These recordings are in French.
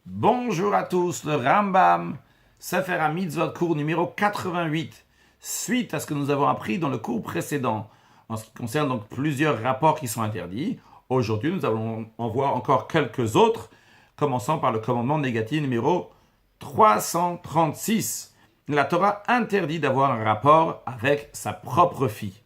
Bonjour à tous, le Rambam, Sefer HaMitzvot, cours numéro 88. Suite à ce que nous avons appris dans le cours précédent, en ce qui concerne donc plusieurs rapports qui sont interdits, aujourd'hui nous allons en voir encore quelques autres, commençant par le commandement négatif numéro 336. La Torah interdit d'avoir un rapport avec sa propre fille.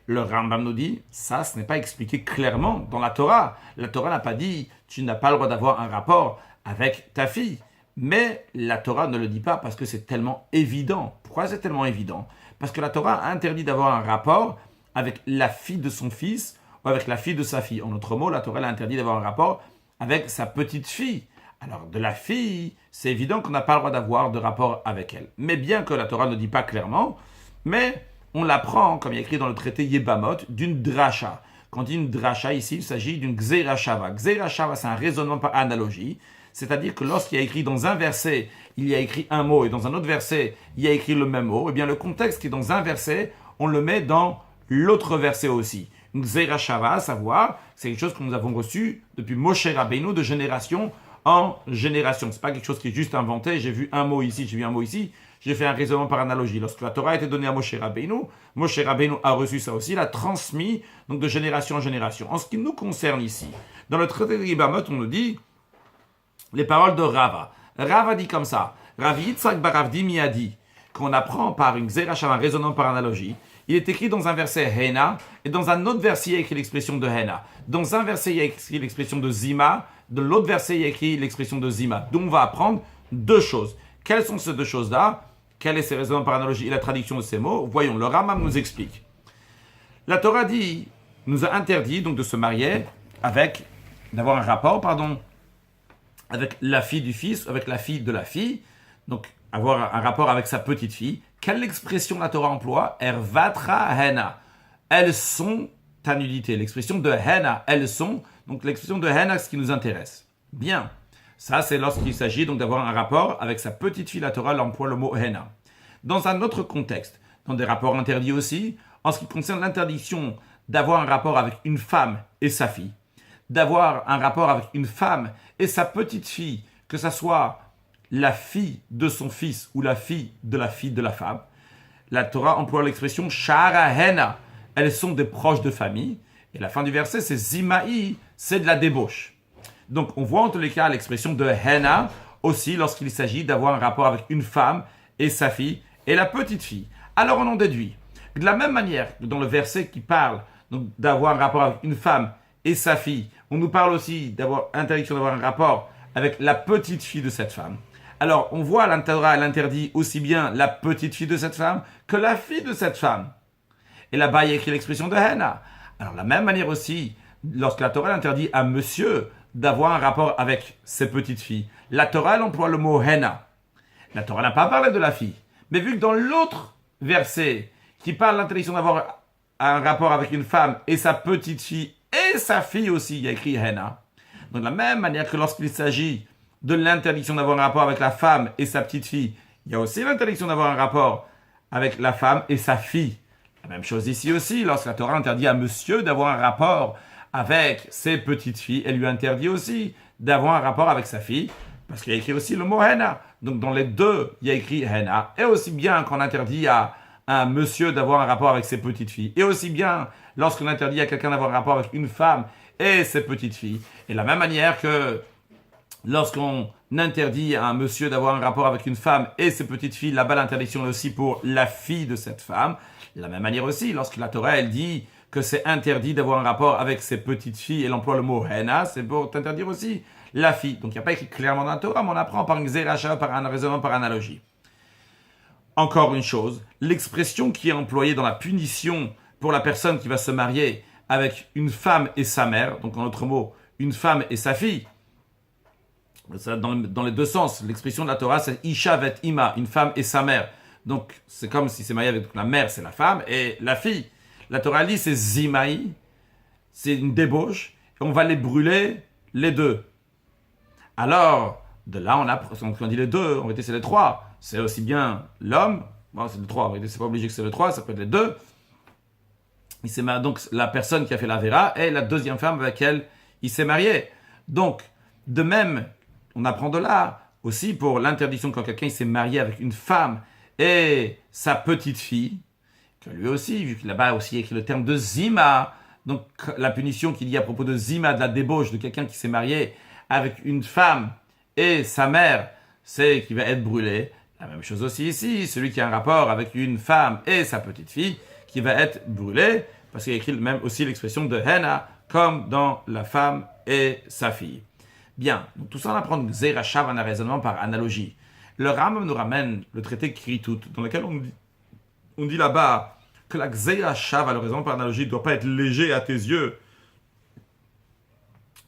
Le Rambam nous dit, ça, ce n'est pas expliqué clairement dans la Torah. La Torah n'a pas dit, tu n'as pas le droit d'avoir un rapport avec ta fille. Mais la Torah ne le dit pas parce que c'est tellement évident. Pourquoi c'est tellement évident? Parce que la Torah interdit d'avoir un rapport avec la fille de son fils ou avec la fille de sa fille. En d'autres mots, la Torah interdit d'avoir un rapport avec sa petite fille. Alors, de la fille, c'est évident qu'on n'a pas le droit d'avoir de rapport avec elle. Mais bien que la Torah ne dit pas clairement, mais on l'apprend, comme il y a écrit dans le traité Yebamot, d'une dracha. Quand on dit une dracha, ici, il s'agit d'une xerashava. Xerashava, c'est un raisonnement par analogie. C'est-à-dire que lorsqu'il y a écrit dans un verset, il y a écrit un mot, et dans un autre verset, il y a écrit le même mot, eh bien le contexte qui est dans un verset, on le met dans l'autre verset aussi. Une xerashava, à savoir, c'est quelque chose que nous avons reçu depuis Moshe Rabbeinu de génération en génération. C'est pas quelque chose qui est juste inventé. J'ai vu un mot ici, j'ai vu un mot ici. J'ai fait un raisonnement par analogie. Lorsque la Torah a été donnée à Moshe Rabbeinu a reçu ça aussi, l'a transmis donc de génération en génération. En ce qui nous concerne ici, dans le traité de Yibamot, on nous dit les paroles de Rava. Rava dit comme ça. Rav Yitzhak bar Avdimi a dit qu'on apprend par une xerashava, un raisonnement par analogie. Il est écrit dans un verset Hena, et dans un autre verset, il y a écrit l'expression de Hena. Dans un verset, il y a écrit l'expression de Zima. De l'autre verset, il y a écrit l'expression de Zima. Donc, on va apprendre deux choses. Quelles sont ces deux choses-là? Quel est ces raisonnements par analogie et la traduction de ces mots? Voyons, le Rambam nous explique. La Torah dit, nous a interdit donc de se marier d'avoir un rapport, avec la fille du fils, avec la fille de la fille. Donc, avoir un rapport avec sa petite fille. Quelle expression la Torah emploie? Ervatra hena. Elles sont ta nudité. L'expression de hena, elles sont. Donc, l'expression de hena, c'est ce qui nous intéresse. Bien. Ça, c'est lorsqu'il s'agit donc d'avoir un rapport avec sa petite fille. La Torah emploie le mot hena. Dans un autre contexte, dans des rapports interdits aussi, en ce qui concerne l'interdiction d'avoir un rapport avec une femme et sa fille, d'avoir un rapport avec une femme et sa petite fille, que ça soit la fille de son fils ou la fille de la femme, la Torah emploie l'expression Shara Hena. Elles sont des proches de famille. Et la fin du verset, c'est Zimaï, c'est de la débauche. Donc, on voit en tous les cas l'expression de Hena aussi lorsqu'il s'agit d'avoir un rapport avec une femme et sa fille et la petite fille. Alors, on en déduit. De la même manière que dans le verset qui parle donc, d'avoir un rapport avec une femme et sa fille, on nous parle aussi d'avoir interdiction d'avoir un rapport avec la petite fille de cette femme. Alors, on voit la Torah, elle interdit aussi bien la petite fille de cette femme que la fille de cette femme. Et là-bas, il y a écrit l'expression de Hena. Alors, de la même manière aussi, lorsque la Torah interdit à monsieur d'avoir un rapport avec ses petites filles, la Torah, elle emploie le mot Hena. La Torah n'a pas parlé de la fille. Mais vu que dans l'autre verset, qui parle de l'interdiction d'avoir un rapport avec une femme et sa petite fille et sa fille aussi, il y a écrit Hena. Donc, de la même manière que lorsqu'il s'agit de l'interdiction d'avoir un rapport avec la femme et sa petite fille, il y a aussi l'interdiction d'avoir un rapport avec la femme et sa fille. La même chose ici aussi, lorsque la Torah interdit à monsieur d'avoir un rapport avec ses petites filles, elle lui interdit aussi d'avoir un rapport avec sa fille, parce qu'il y a écrit aussi le mot Hena. Donc dans les deux, il y a écrit Hena. Et aussi bien qu'on interdit à un monsieur d'avoir un rapport avec ses petites filles, et aussi bien lorsqu'on interdit à quelqu'un d'avoir un rapport avec une femme et ses petites filles. Et de la même manière que lorsqu'on interdit à un monsieur d'avoir un rapport avec une femme et ses petites filles, là-bas l'interdiction est aussi pour la fille de cette femme. De la même manière aussi, lorsque la Torah elle dit que c'est interdit d'avoir un rapport avec ses petites filles, elle emploie le mot Hena, c'est pour t'interdire aussi la fille. Donc il n'y a pas écrit clairement dans la Torah, mais on apprend par une xerashava, par un raisonnement, par analogie. Encore une chose, l'expression qui est employée dans la punition pour la personne qui va se marier avec une femme et sa mère, donc en autre mot, une femme et sa fille, ça, dans les deux sens. L'expression de la Torah, c'est Isha vet ima, une femme et sa mère. Donc, c'est comme si c'est marié avec la mère, c'est la femme, et la fille. La Torah dit, c'est Zimaï, c'est une débauche, et on va les brûler, les deux. Alors, de là, on dit les deux, en réalité, c'est les trois. C'est aussi bien l'homme, bon, c'est les trois, en réalité, c'est pas obligé que c'est les trois, ça peut être les deux. Donc, la personne qui a fait la vera est la deuxième femme avec laquelle il s'est marié. Donc, de même on apprend de là aussi pour l'interdiction quand quelqu'un s'est marié avec une femme et sa petite fille, que lui aussi, vu qu'il là-bas aussi écrit le terme de zima, donc la punition qu'il y a à propos de zima, de la débauche de quelqu'un qui s'est marié avec une femme et sa mère, c'est qu'il va être brûlé. La même chose aussi ici, celui qui a un rapport avec une femme et sa petite fille, qui va être brûlé, parce qu'il y a écrit même aussi l'expression de henna, comme dans la femme et sa fille. Bien, donc tout ça on apprend Gzeira Shav en un raisonnement par analogie. Le Rambam nous ramène le traité Kritut, dans lequel on dit là-bas que la Gzeira Shav, le raisonnement par analogie, ne doit pas être léger à tes yeux.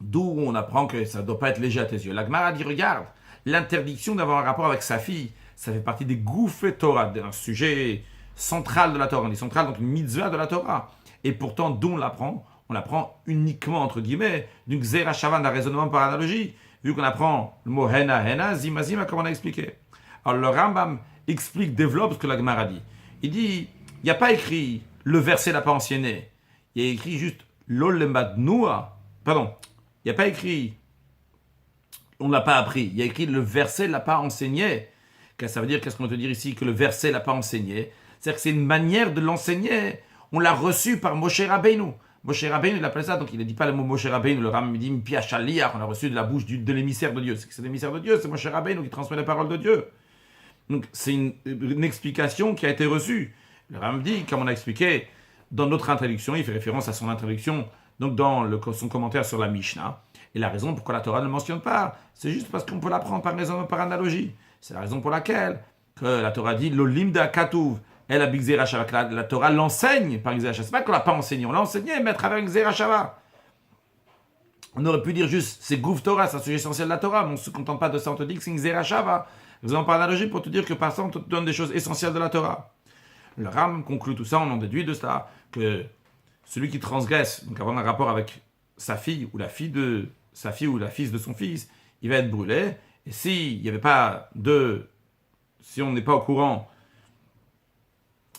D'où on apprend que ça ne doit pas être léger à tes yeux. La Gemara dit, regarde, l'interdiction d'avoir un rapport avec sa fille, ça fait partie des Goufet Torah, d'un sujet central de la Torah. On dit central, donc une mitzvah de la Torah. Et pourtant, d'où on l'apprend? On l'apprend uniquement, entre guillemets, d'une Gzeira Shavan, d'un raisonnement par analogie, vu qu'on apprend le mot henna, henna, zima, zima, comme on a expliqué. Alors le Rambam explique, développe ce que la Gemara dit. Il dit, il n'y a pas écrit, le verset n'a pas enseigné. Il y a écrit juste, l'olemad-noua. Pardon, il n'y a pas écrit, on ne l'a pas appris. Il y a écrit, le verset ne l'a pas enseigné. Ça veut dire, qu'est-ce qu'on veut te dire ici, que le verset ne l'a pas enseigné? C'est-à-dire que c'est une manière de l'enseigner. On l'a reçu par Moshe Rabbeinu. Moshe Rabbeinu, il appelle ça, donc il ne dit pas le mot Moshe Rabbeinu, le Rambam dit Mpia Shaliach, on a reçu de la bouche de l'émissaire de Dieu. C'est l'émissaire de Dieu, c'est Moshe Rabbeinu qui transmet les paroles de Dieu. Donc c'est une explication qui a été reçue. Le Rambam dit, comme on a expliqué dans notre introduction, il fait référence à son introduction, donc dans son commentaire sur la Mishnah. Et la raison pourquoi la Torah ne le mentionne pas, c'est juste parce qu'on peut l'apprendre par raison, par analogie. C'est la raison pour laquelle que la Torah dit l'olimda katuv. Elle a Bigzera Shava. La Torah l'enseigne par Gzera Shava. C'est pas qu'on l'a pas enseigné, on l'a enseigné, mais à travers Gzera Shava. On aurait pu dire juste, c'est Gouf Torah, c'est un sujet essentiel de la Torah, mais on ne se contente pas de ça, on te dit que c'est Gzera Shava. Nous allons par analogie pour te dire que par ça, on te donne des choses essentielles de la Torah. Le Ram conclut tout ça, on en déduit de cela que celui qui transgresse, donc avoir un rapport avec sa fille ou la fille de sa fille ou la fille de son fils, il va être brûlé. Et s'il n'y avait pas de, si on n'est pas au courant,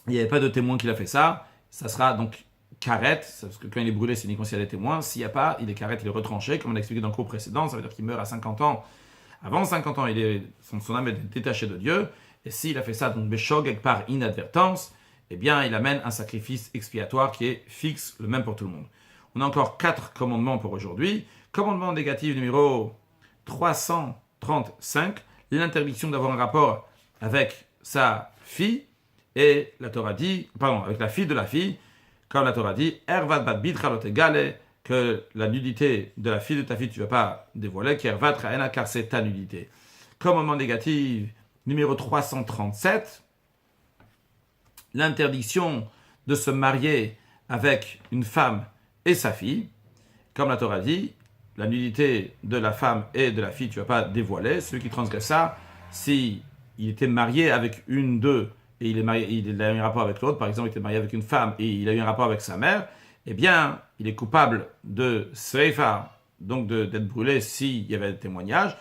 il n'y avait pas de témoin qui a fait ça, ça sera donc karet, parce que quand il est brûlé, c'est uniquement s'il y a des témoins. S'il n'y a pas, il est karet, il est retranché, comme on a expliqué dans le cours précédent, ça veut dire qu'il meurt à 50 ans. Avant 50 ans, son âme est détachée de Dieu, et s'il a fait ça, donc beshogeg par inadvertance, eh bien, il amène un sacrifice expiatoire qui est fixe, le même pour tout le monde. On a encore 4 commandements pour aujourd'hui. Commandement négatif numéro 335, l'interdiction d'avoir un rapport avec sa fille, et la Torah dit, avec la fille de la fille, comme la Torah dit, Ervat bat bitra lotegale, que la nudité de la fille de ta fille, tu ne vas pas dévoiler, qu'Ervat raena, car c'est ta nudité. Commandement négatif numéro 337, l'interdiction de se marier avec une femme et sa fille, comme la Torah dit, la nudité de la femme et de la fille, tu ne vas pas dévoiler. Celui qui transgresse ça, si il était marié avec une d'eux, et il a eu un rapport avec l'autre, par exemple, il était marié avec une femme et il a eu un rapport avec sa mère, eh bien, il est coupable de seifa, donc d'être brûlé s'il y avait des témoignages.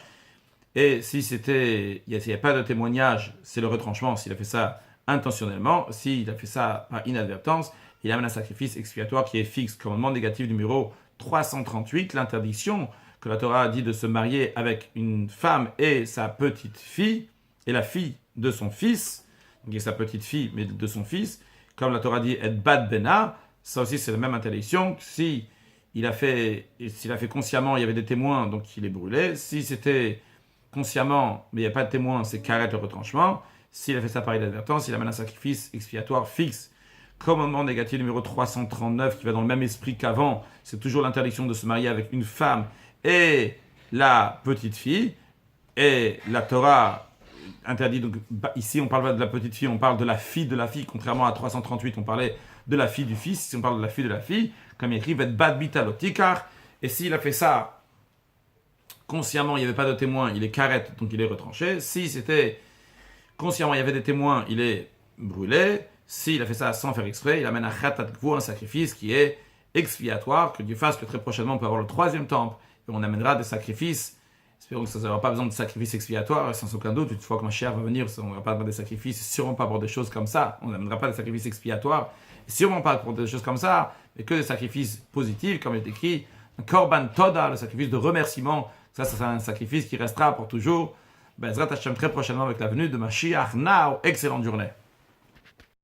Et s'il n'y a pas de témoignage, c'est le retranchement, s'il a fait ça intentionnellement. S'il a fait ça par inadvertance, il amène un sacrifice expiatoire qui est fixe. Commandement négatif numéro 338, l'interdiction que la Torah a dit de se marier avec une femme et sa petite fille, et la fille de son fils, qui est sa petite fille, mais de son fils, comme la Torah dit, et bad bena, ça aussi c'est la même interdiction. S'il a fait consciemment, il y avait des témoins, donc il est brûlé. Si c'était consciemment, mais il n'y a pas de témoins, c'est qu'arrête le retranchement. S'il a fait ça par inadvertance, il amène un sacrifice expiatoire fixe. Commandement négatif numéro 339, qui va dans le même esprit qu'avant, c'est toujours l'interdiction de se marier avec une femme et la petite fille. Et la Torah interdit, donc ici on parle pas de la petite fille, on parle de la fille, contrairement à 338, on parlait de la fille du fils, ici on parle de la fille de la fille, comme il écrit, bad bita lotikar, et s'il a fait ça consciemment, il n'y avait pas de témoin, il est karet, donc il est retranché. Si c'était consciemment, il y avait des témoins, il est brûlé. S'il a fait ça sans faire exprès, il amène un khatat gvou, un sacrifice qui est expiatoire, que Dieu fasse que très prochainement on peut avoir le 3e temple, et on amènera des sacrifices. Espérons que ça n'aura pas besoin de sacrifices expiatoires, sans aucun doute. Une fois que ma chère va venir, on n'aura pas des sacrifices, sûrement pas pour des choses comme ça. On n'amènera pas des sacrifices expiatoires, sûrement pas pour des choses comme ça, mais que des sacrifices positifs, comme il est écrit, un korban toda, le sacrifice de remerciement. Ça, c'est un sacrifice qui restera pour toujours. Bezrat Hashem très prochainement avec la venue de Mashiach. Now, excellente journée.